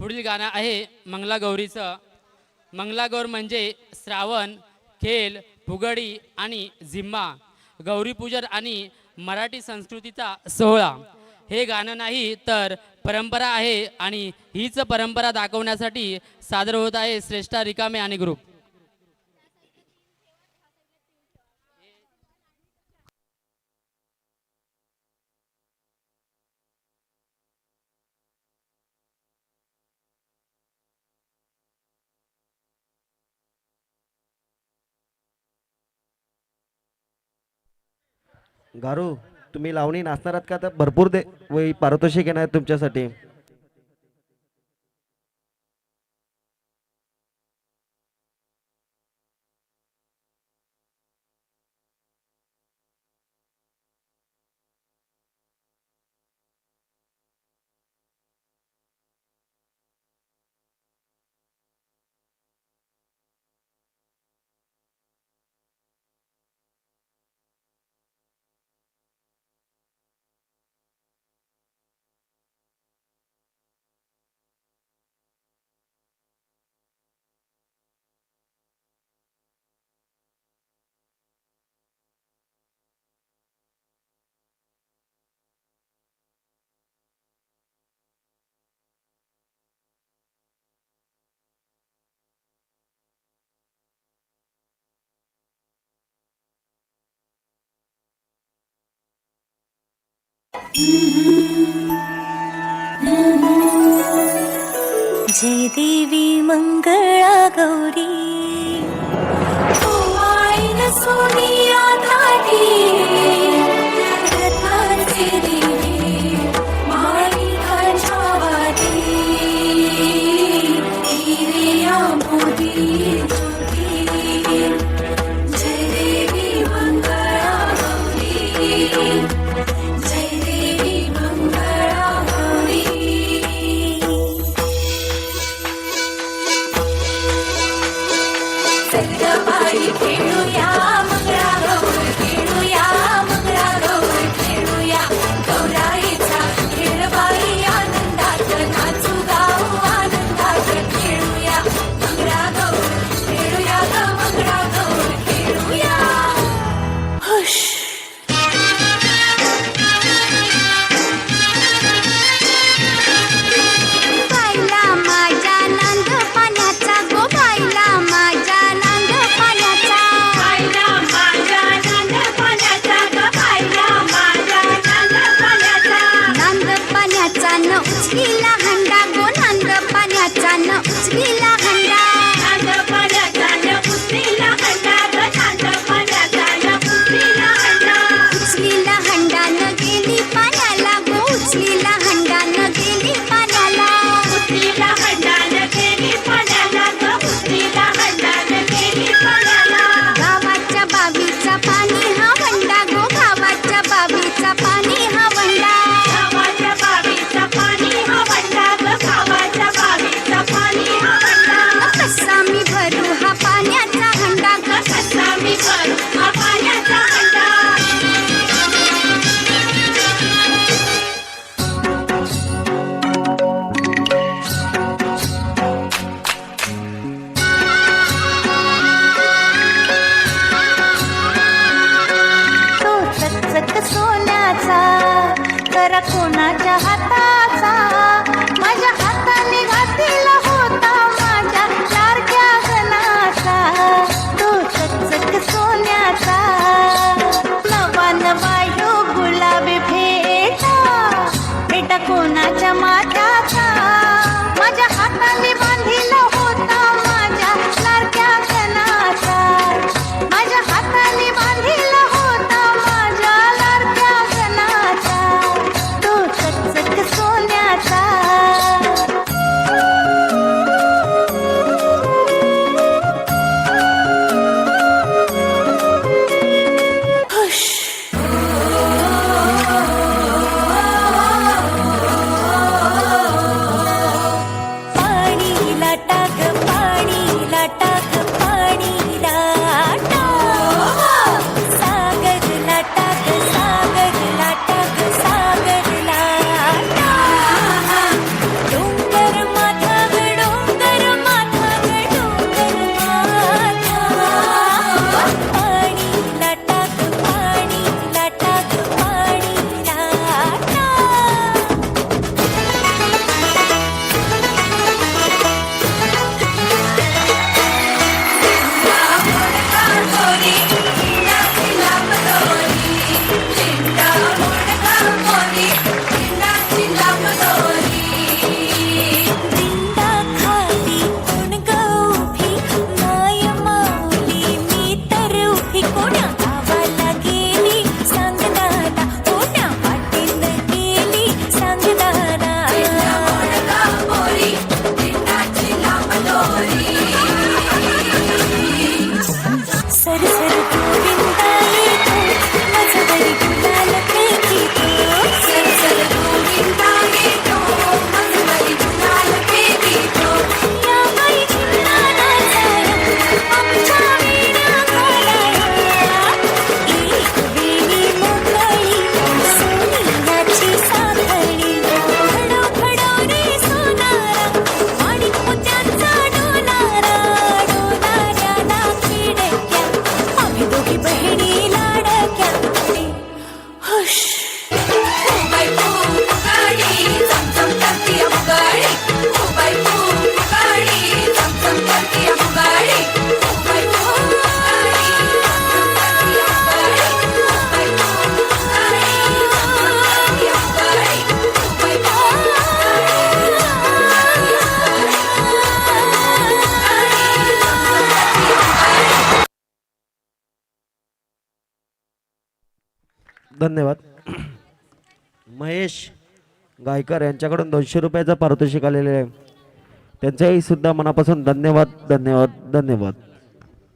पुढील गाणं आहे मंगलागौरीचं. मंगलागौर म्हणजे श्रावण, खेल, फुगडी आणि झिम्मा, गौरीपूजन आणि मराठी संस्कृतीचा सोहळा. हे गाणं नाही तर परंपरा आहे आणि हीच परंपरा दाखवण्यासाठी सादर होत आहे श्रेष्ठा रिकामे आणि ग्रुप. गारू, तुम्ही लावणी नाचणार आहात का? तर भरपूर पारितोषिक येणार आहे तुमच्यासाठी. जय देवी मंगळा गौरी ओवाळीन सोनिया थाटी रत्नांचे दिवे माणिकाच्या वाटी हिरे मोती ज्योती. जय देवी मंगळा गौरी, जय देवी मंगळा गौरी. सत्यबाई खेळूया मंगळागौर, खेळूया मंगळागौर. धन्यवाद. महेश गायकर यांच्याकडून 200 रुपयाचं पारितोषिक आलेले आहे. त्यांचाही सुद्धा मनापासून धन्यवाद धन्यवाद धन्यवाद.